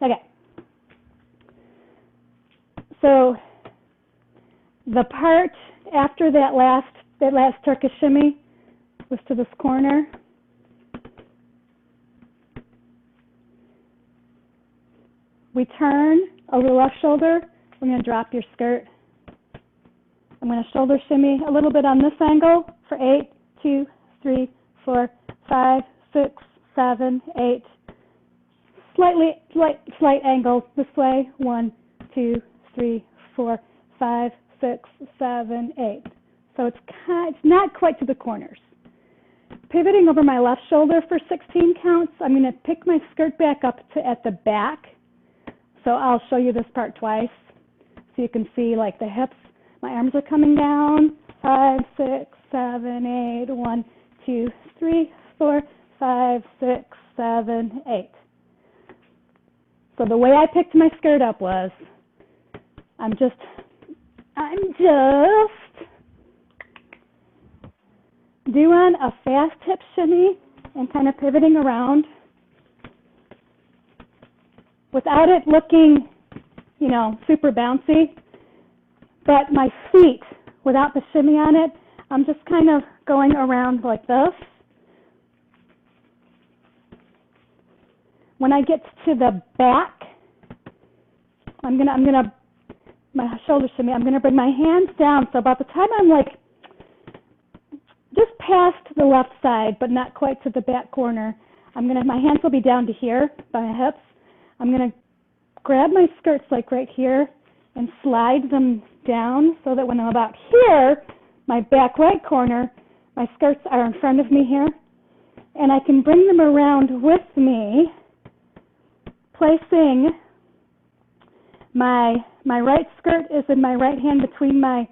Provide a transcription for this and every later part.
Okay. So the part after that last Turkish shimmy was to this corner. We turn over the left shoulder. We're going to drop your skirt. I'm going to shoulder shimmy a little bit on this angle for 8, 2, 3, 4, 5, 6, 7, 8. Slight angle this way. 1, 2, 3, 4, 5, 6, 7, 8. So it's not quite to the corners. Pivoting over my left shoulder for 16 counts, I'm going to pick my skirt back up to at the back. So I'll show you this part twice so you can see like the hips. My arms are coming down. 5, 6, 7, 8. 1, 2, 3, 4, 5, 6, 7, 8. So the way I picked my skirt up was I'm just doing a fast hip shimmy and kind of pivoting around without it looking, super bouncy. But my feet, without the shimmy on it, I'm just kind of going around like this. When I get to the back, I'm gonna my shoulder shimmy. I'm gonna bring my hands down. So about the time I'm like just past the left side, but not quite to the back corner, my hands will be down to here by my hips. I'm gonna grab my skirts like right here and slide them down so that when I'm about here, my back right corner, my skirts are in front of me here, and I can bring them around with me, placing my right skirt is in my right hand between my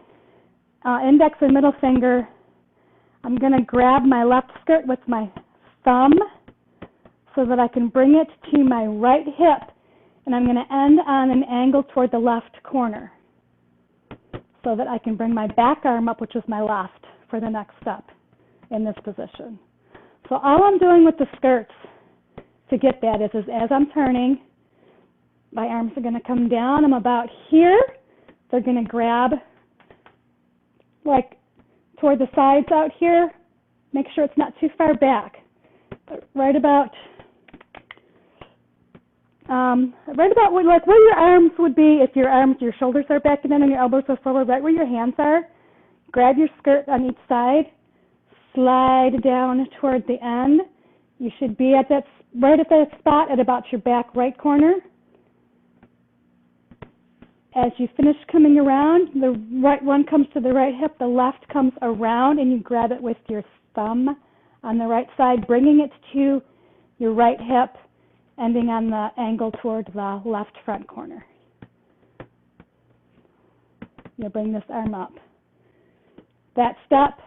index and middle finger. I'm going to grab my left skirt with my thumb so that I can bring it to my right hip, and I'm going to end on an angle toward the left corner so that I can bring my back arm up, which is my left, for the next step in this position. So all I'm doing with the skirts to get that is as I'm turning, my arms are going to come down. I'm about here. They're going to grab like toward the sides out here. Make sure it's not too far back. But right about where your arms would be if your shoulders are back and then and your elbows are forward, right where your hands are. Grab your skirt on each side. Slide down toward the end. You should be right at that spot at about your back right corner. As you finish coming around, the right one comes to the right hip, the left comes around, and you grab it with your thumb on the right side, bringing it to your right hip, ending on the angle toward the left front corner. You'll bring this arm up. That step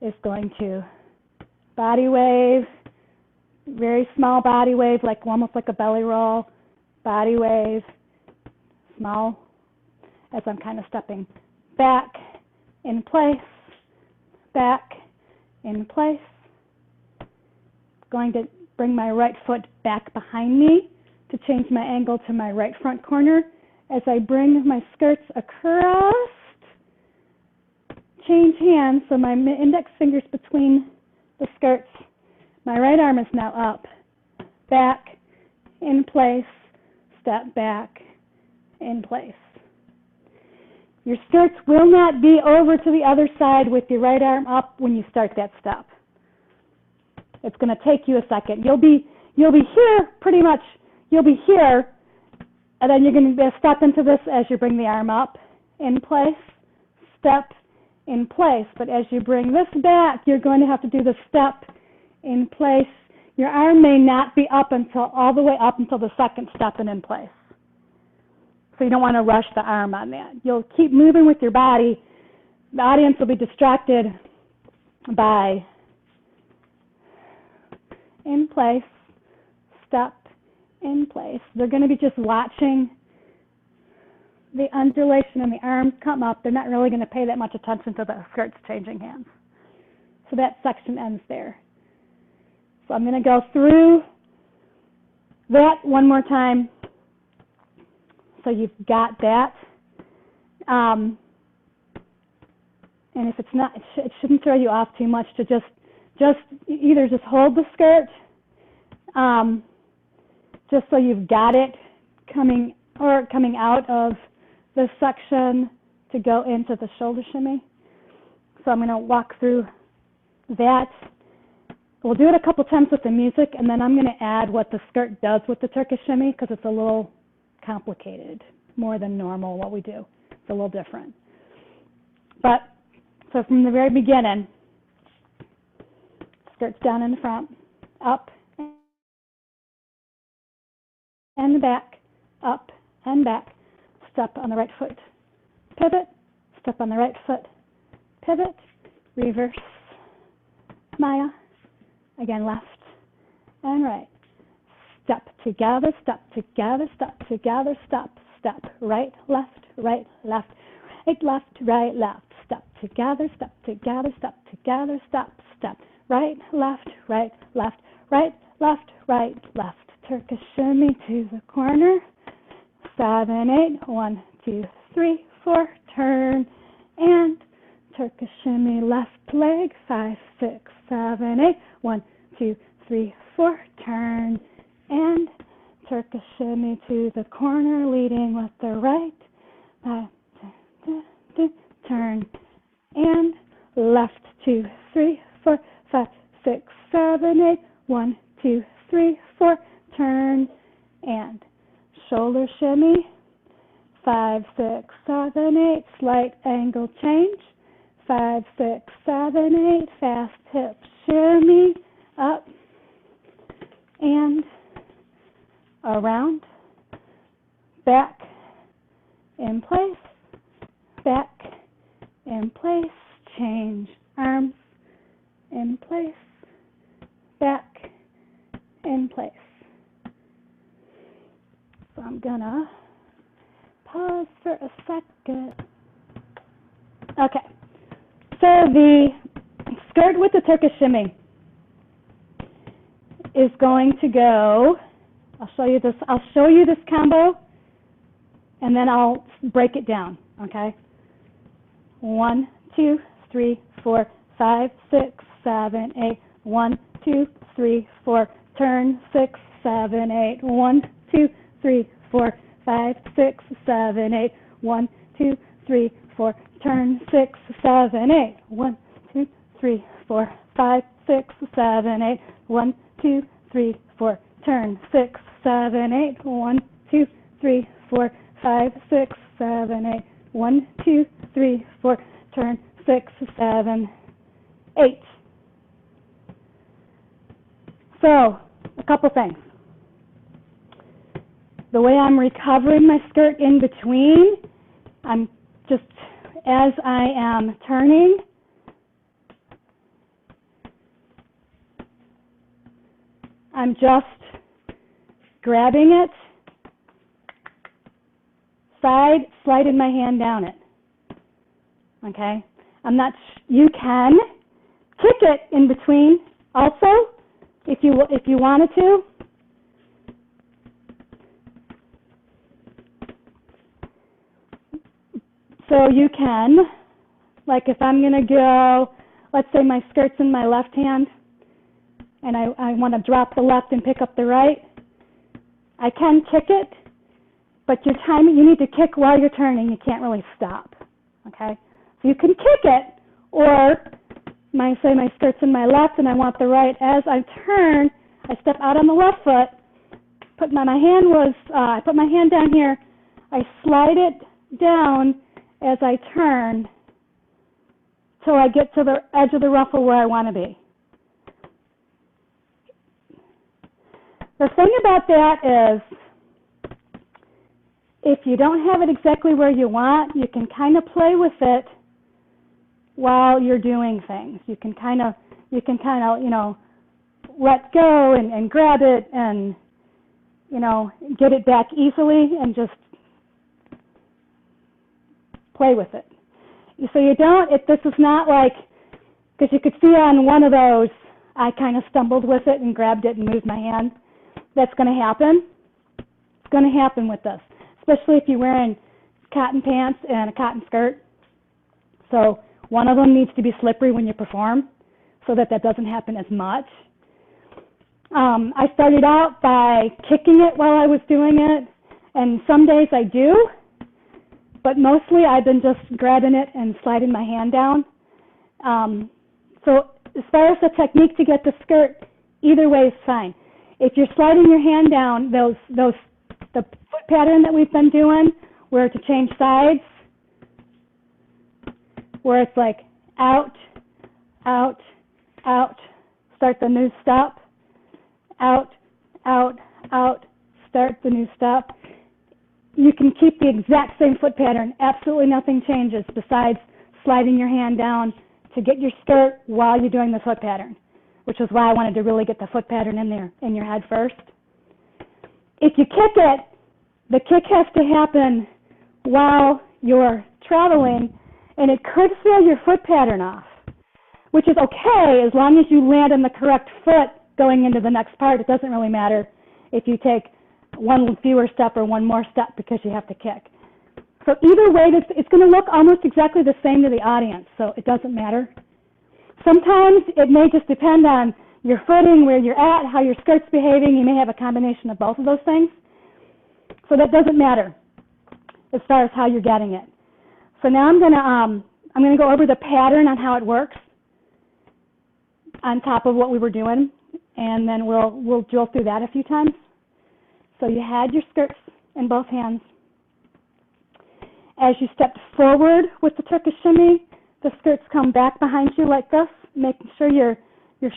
is going to body wave, very small body wave, almost like a belly roll, body wave, small, as I'm kind of stepping back, in place, back, in place. Going to bring my right foot back behind me to change my angle to my right front corner. As I bring my skirts across, change hands, so my index finger's between the skirts. My right arm is now up, back, in place, step back, in place. Your skirts will not be over to the other side with your right arm up when you start that step. It's going to take you a second. You'll be here pretty much. You'll be here, and then you're going to step into this as you bring the arm up, in place, step, in place. But as you bring this back, you're going to have to do the step, in place. Your arm may not be up all the way up until the second step and in place. So you don't want to rush the arm on that. You'll keep moving with your body. The audience will be distracted by in place, step, in place. They're going to be just watching the undulation and the arms come up. They're not really going to pay that much attention to the skirts changing hands. So that section ends there. So I'm going to go through that one more time. So you've got that. And if it's not, it shouldn't throw you off too much to just either just hold the skirt, just so you've got it coming out of the section to go into the shoulder shimmy. So I'm going to walk through that. We'll do it a couple times with the music, and then I'm going to add what the skirt does with the Turkish shimmy, because it's a little complicated, more than normal what we do. It's a little different. But, so from the very beginning, skirts down in the front, up and back, up and back, step on the right foot, pivot, step on the right foot, pivot, reverse, Maya, again left and right, step together, step together, step together, step, step, right, left, right, left, right, left, step together, step together, step together, step, step, right, left, right, left, right, left, right, left, Turkish shimmy to the corner, 7, 8, 1, 2, 3, 4, turn, and Turkish shimmy left leg, 5, 6, 7, 8, 1, 2, 3, 4, turn, and Turkish shimmy to the corner, leading with the right, 5, turn, and left, 2, 3, 4, 5, 6, 7, 8, 1, 2, 3, 4, turn, and shoulder shimmy, 5, 6, 7, 8, slight angle change, 5, 6, 7, 8, fast hip shimmy, up and around, back, in place, back, in place, change, arms, in place, back, in place. So I'm gonna pause for a second. Okay, so the skirt with the Turkish shimmy is going to go, I'll show you this combo, and then I'll break it down, okay? 1, 2, 3, 4, 5, 6, 7, 8, 1, 2, 3, 4, turn, 6, 7, 8, 1, 2, 3, 4, 5, 6, 7, 8, 1, 2, 3, 4, turn, 6, 7, 8, 1, 2, 3, 4, 5, 6, 7, 8, 1, 2, 3, 4, turn, 6, 7, 8, 1, 2, 3, 4, 5, 6, 7, 8, 1, 2, 3, 4, turn, 6, 7, 8. So, a couple things. The way I'm recovering my skirt in between, I'm just, as I am turning, I'm just grabbing it, sliding my hand down it. Okay? I'm not, you can kick it in between also, if you wanted to. So you can, like if I'm going to go, let's say my skirt's in my left hand, and I want to drop the left and pick up the right, I can kick it, but your timing, you need to kick while you're turning. You can't really stop, okay? So you can kick it, or say my skirt's in my left and I want the right. As I turn, I step out on the left foot, I put my hand down here, I slide it down as I turn till I get to the edge of the ruffle where I want to be. The thing about that is, if you don't have it exactly where you want, you can kind of play with it while you're doing things. You can kind of, let go and grab it and, get it back easily and just play with it. So this is not like, because you could see on one of those, I kind of stumbled with it and grabbed it and moved my hand. that's going to happen. It's going to happen with this, especially if you're wearing cotton pants and a cotton skirt. So one of them needs to be slippery when you perform so that doesn't happen as much. I started out by kicking it while I was doing it, and some days I do, but mostly I've been just grabbing it and sliding my hand down. So as far as the technique to get the skirt, either way is fine. If you're sliding your hand down, the foot pattern that we've been doing, where to change sides, where it's like out, out, out, start the new step, out, out, out, start the new step. You can keep the exact same foot pattern. Absolutely nothing changes besides sliding your hand down to get your skirt while you're doing the foot pattern, which is why I wanted to really get the foot pattern in there, in your head first. If you kick it, the kick has to happen while you're traveling, and it could throw your foot pattern off, which is okay as long as you land on the correct foot going into the next part. It doesn't really matter if you take one fewer step or one more step because you have to kick. So either way, it's going to look almost exactly the same to the audience, so it doesn't matter. Sometimes it may just depend on your footing, where you're at, how your skirt's behaving. You may have a combination of both of those things. So that doesn't matter as far as how you're getting it. So now I'm going to go over the pattern on how it works on top of what we were doing, and then we'll drill through that a few times. So you had your skirts in both hands. As you stepped forward with the Turkish shimmy, the skirts come back behind you like this, making sure your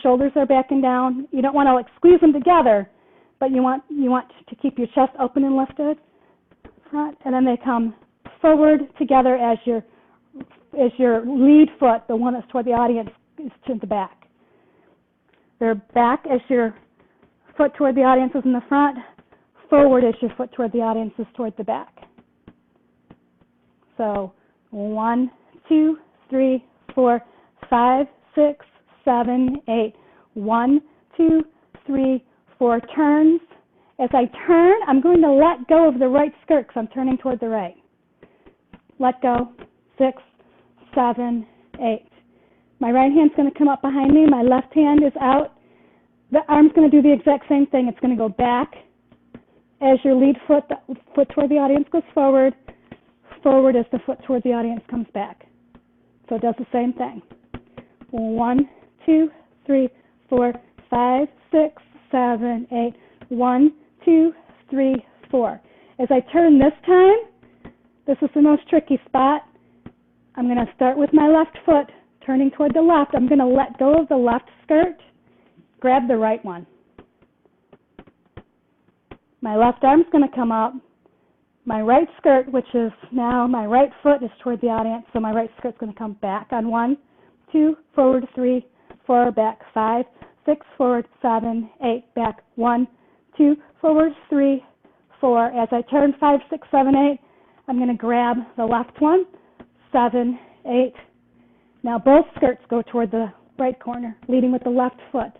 shoulders are backing down. You don't want to like squeeze them together, but you want to keep your chest open and lifted front, and then they come forward together as your lead foot, the one that's toward the audience, is to the back. They're back as your foot toward the audience is in the front, forward as your foot toward the audience is toward the back. So 1, 2, 3, 4, 5, 6, 7, 8. 1, 2, 3, 4 turns. As I turn, I'm going to let go of the right skirt because I'm turning toward the right. Let go. 6, 7, 8. My right hand's going to come up behind me. My left hand is out. The arm's going to do the exact same thing. It's going to go back as your lead foot, the foot toward the audience goes forward, forward as the foot toward the audience comes back. So it does the same thing. 1, 2, 3, 4, 5, 6, 7, 8. 1, 2, 3, 4. As I turn this time, this is the most tricky spot. I'm going to start with my left foot, turning toward the left. I'm going to let go of the left skirt, grab the right one. My left arm's going to come up. My right skirt, which is now my right foot, is toward the audience, so my right skirt's going to come back on 1, 2, forward, 3, 4, back, 5, 6, forward, 7, 8, back, 1, 2, forward, 3, 4. As I turn 5, 6, 7, 8, I'm going to grab the left one, 7, 8. Now both skirts go toward the right corner, leading with the left foot.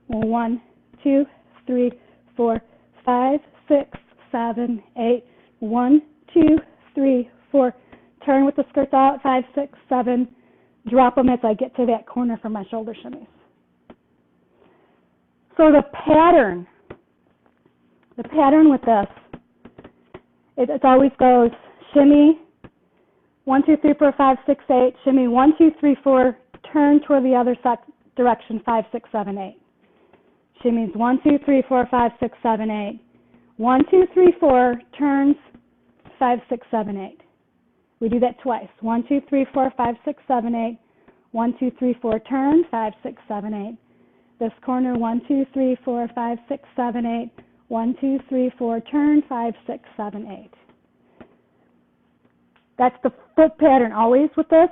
1, 2, 3, 4, 5, 6, 7, 8. 1, 2, 3, 4. Turn with the skirts out, 5, 6, 7. Drop them as I get to that corner for my shoulder shimmies. So the pattern with this, it always goes shimmy, 1, 2, 3, 4, 5, 6, 8. Shimmy, 1, 2, 3, 4. Turn toward the other direction, 5, 6, 7, 8. Shimmies, 1, 2, 3, 4, 5, 6, 7, 8. 1, 2, 3, 4. Turns, 5, 6, 7, 8. We do that twice. 1, 2, 3, 4, 5, 6, 7, 8. 1, 2, 3, 4. Turn, 5, 6, 7, 8. This corner, 1, 2, 3, 4, 5, 6, 7, 8. 1, 2, 3, 4. Turn, 5, 6, 7, 8. That's the foot pattern always with this.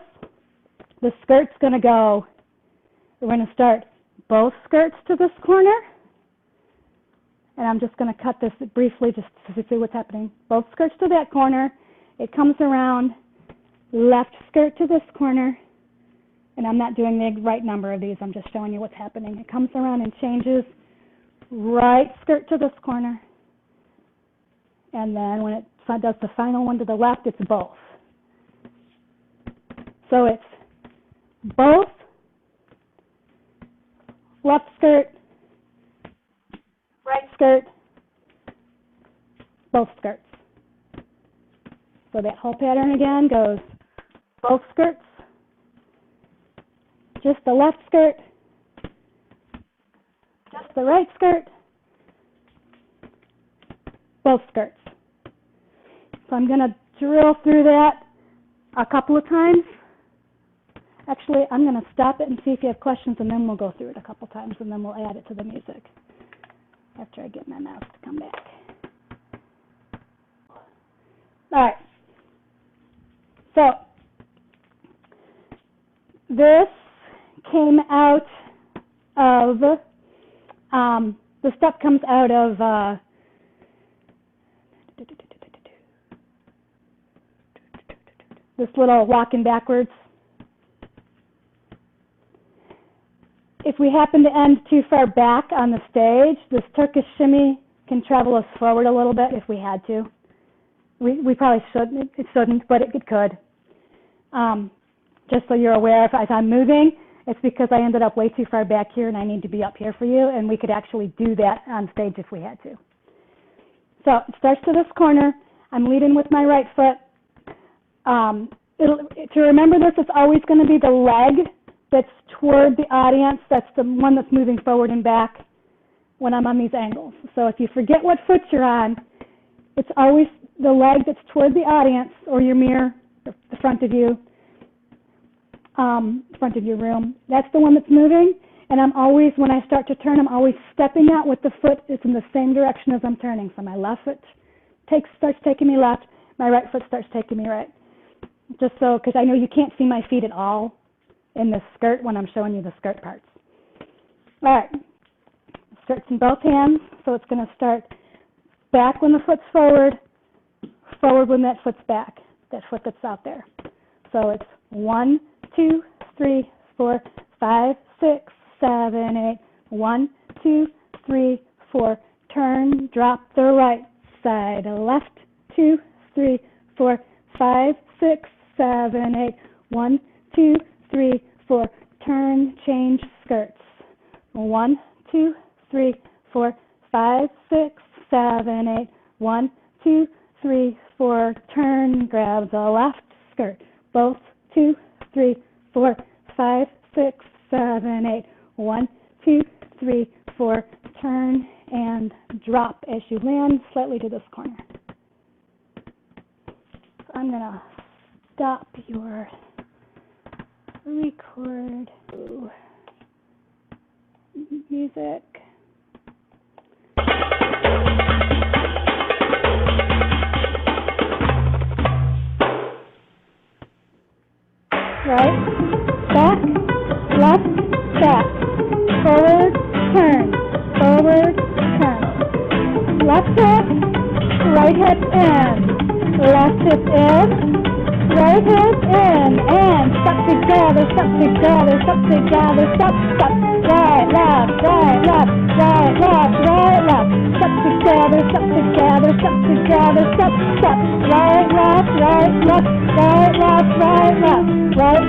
The skirt's going to go, we're going to start both skirts to this corner. And I'm just going to cut this briefly just to see what's happening. Both skirts to that corner. It comes around, left skirt to this corner. And I'm not doing the right number of these. I'm just showing you what's happening. It comes around and changes right skirt to this corner. And then when it does the final one to the left, it's both. So it's both, left skirt, right skirt, both skirts. So that whole pattern again goes both skirts, just the left skirt, just the right skirt, both skirts. So I'm going to drill through that a couple of times. Actually, I'm going to stop it and see if you have questions, and then we'll go through it a couple times, and then we'll add it to the music after I get my mouse to come back. All right. So this came out of, the step comes out of this little walking backwards. If we happen to end too far back on the stage, this Turkish shimmy can travel us forward a little bit if we had to. We probably shouldn't. It shouldn't, but it could. Just so you're aware, if I'm moving, it's because I ended up way too far back here and I need to be up here for you, and we could actually do that on stage if we had to. So it starts to this corner. I'm leading with my right foot. To remember this, it's always going to be the leg that's toward the audience. That's the one that's moving forward and back when I'm on these angles. So if you forget what foot you're on, it's always the leg that's toward the audience or your mirror, the front of you, front of your room. That's the one that's moving. And I'm always, when I start to turn, I'm always stepping out with the foot. It's in the same direction as I'm turning. So my left foot starts taking me left. My right foot starts taking me right. Just so, because I know you can't see my feet at all in the skirt when I'm showing you the skirt parts. All right. Skirts in both hands. So it's going to start back when the foot's forward, forward when that foot's back, that foot that's out there. So it's 1, 2, 3, 4, 5, 6, 7, 8. 1, 2, 3, 4. Turn, drop the right side. Left, 2, 3, 4, 5, 6, 7, 8. 1, 2, 3, 4. Turn, change skirts. 1, 2, 3, 4, 5, 6, 7, 8. 1, 2, 3, 4. Turn, grab the left skirt. Both 2, 3, 4, 5, 6, 7, 8. 1, 2, 3, 4. Turn and drop as you land slightly to this corner. So I'm going to stop your record music. Right, back, left, back, forward, turn, forward, turn. Left hip, right hip in, left hip in, right hip in, and step together, step together, step together, step, step, right, left, right, left, right, left, right, left, step together, step together, step together, step, step, right, left, right, left, right, left, right, left, right,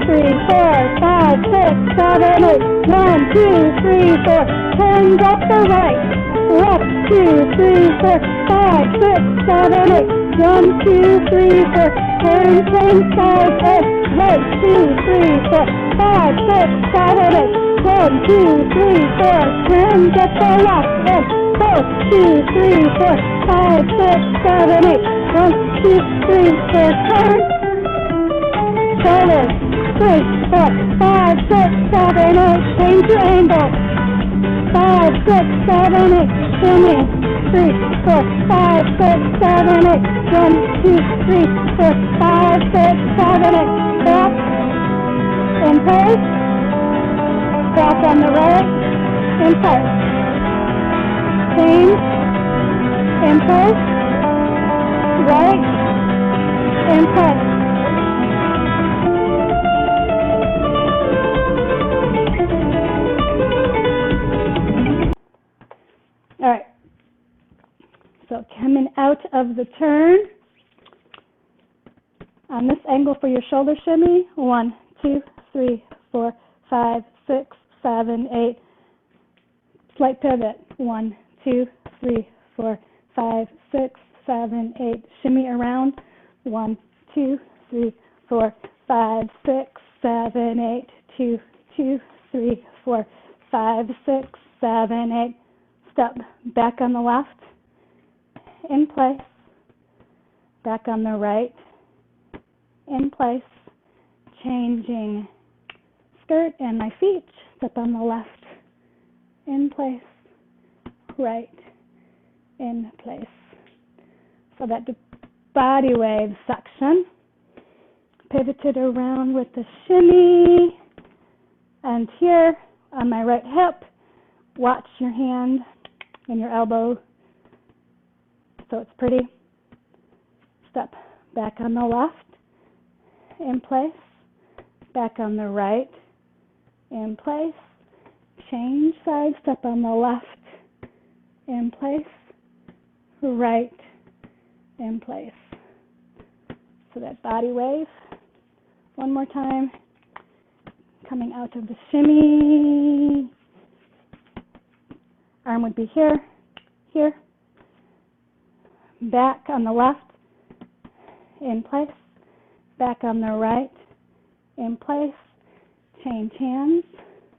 3, 4, 5, 6, 7, 8, 1, 2, 3, 4, turn, drop the right, left, 2, 3, 4, 5, 6, 7, 8, 1, 2, 3, 4, turn, change sides, and right, 2, 3, 4, 5, 6, 7, 8, 1, 2, 3, 4, turn, get the left, and 4, 2, 3, 4, 5, 6, 7, 8, 1, 2, 3, 4, turn, forward, 3, 4, 5, 6, 7, 8, change your angle, 5, 6, 7, 8, shimmy, 3, 4, 5, 6, 7, 8, 1, 2, 3, 4, 5, 6, 7, 8, back, in place, back on the right, in place, change, in place, right, in place. So coming out of the turn, on this angle for your shoulder shimmy, 1, 2, 3, 4, 5, 6, 7, 8. Slight pivot, 1, 2, 3, 4, 5, 6, 7, 8. Shimmy around, 1, 2, 3, 4, 5, 6, 7, 8. 2, 2, 3, 4, 5, 6, 7, 8. Step back on the left, in place. Back on the right, in place. Changing skirt and my feet. Step on the left, in place. Right, in place. So that body wave section. Pivoted around with the shimmy. And here on my right hip, watch your hand and your elbow so it's pretty. Step back on the left, in place. Back on the right, in place. Change side, step on the left, in place. Right, in place. So that body wave. One more time. Coming out of the shimmy. Arm would be here, here. Back on the left, in place. Back on the right, in place. Change hands.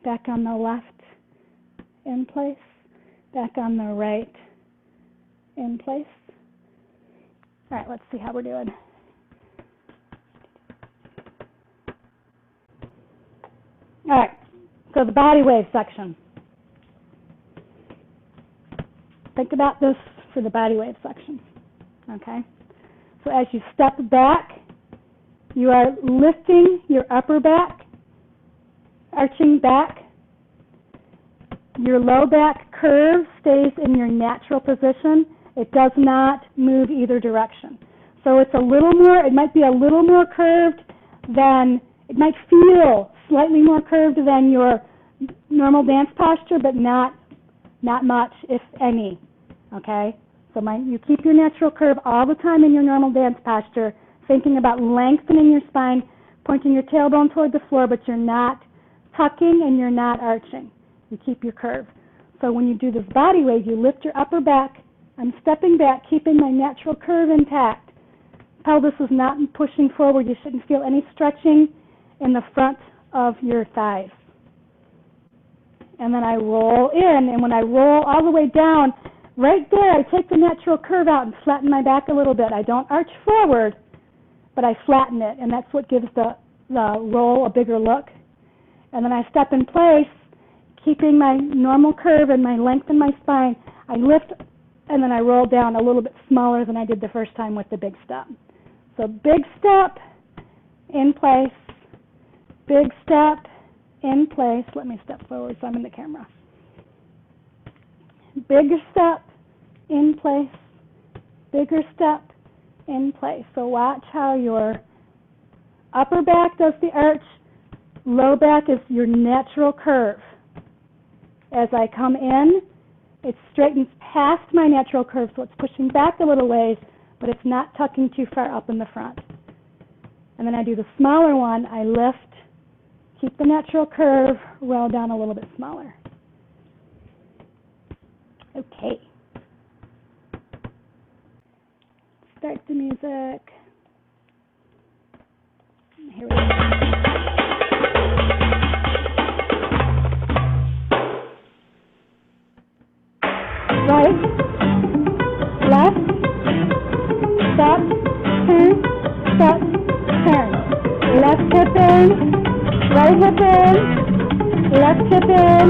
Back on the left, in place. Back on the right, in place. All right, let's see how we're doing. All right, so the body wave section. Think about this for the body wave section, okay? So as you step back, you are lifting your upper back, arching back. Your low back curve stays in your natural position. It does not move either direction. So it's a little more, it might be a little more curved than, it might feel slightly more curved than your normal dance posture, but not much, if any, okay? So you keep your natural curve all the time in your normal dance posture, thinking about lengthening your spine, pointing your tailbone toward the floor, but you're not tucking and you're not arching. You keep your curve. So when you do this body wave, you lift your upper back. I'm stepping back, keeping my natural curve intact. Pelvis is not pushing forward. You shouldn't feel any stretching in the front of your thighs. And then I roll in, and when I roll all the way down, right there I take the natural curve out and flatten my back a little bit. I don't arch forward, but I flatten it, and that's what gives the roll a bigger look. And then I step in place, keeping my normal curve and my length in my spine. I lift, and then I roll down a little bit smaller than I did the first time with the big step. So big step, in place, big step, in place. Let me step forward so I'm in the camera. Bigger step, in place, bigger step, in place. So watch how your upper back does the arch, low back is your natural curve. As I come in, it straightens past my natural curve, so it's pushing back a little ways, but it's not tucking too far up in the front. And then I do the smaller one. I lift, keep the natural curve, roll down a little bit smaller. Okay. Start the music. Here we go. Right, left, step, turn, step, turn. Left hip in, right hip in, left hip in,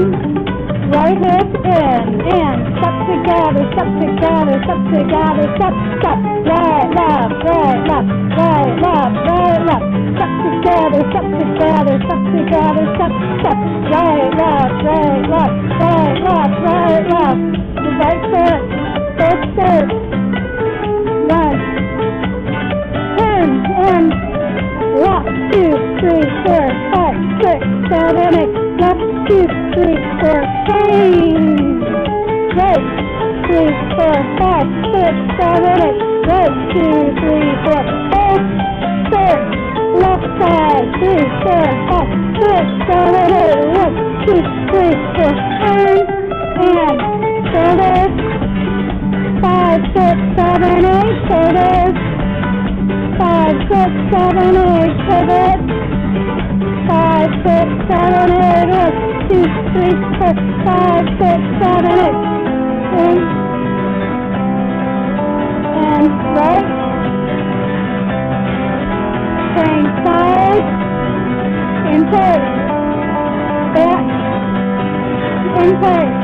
right hip in, and step together, step together, step together, step, step, right, left, right, left, right, left, right, left, step together, step together, step together, step, step, right, left, right, left, right, left, right, left. Right foot, third step, one, turn, and left, 2, 3, 4, 5, 6, 7, 8, left, 2, 3, 4, change, right, 3, 4, 5, 5, 6, 7, 8. Right, 2, 3, 4. Hold, start, left side, 3, 4, 5, 6, 7, 8. 1, 2, 3, 4. Turn, and shoulders. 5, 6, 7, 8. Shoulders. 5, 6, 7, 8. Pivot. 5, 6, 7, 8. 1, 2, 3, 4. 5, 6, 7, 8. And right. Turn side. In place. Back. In place.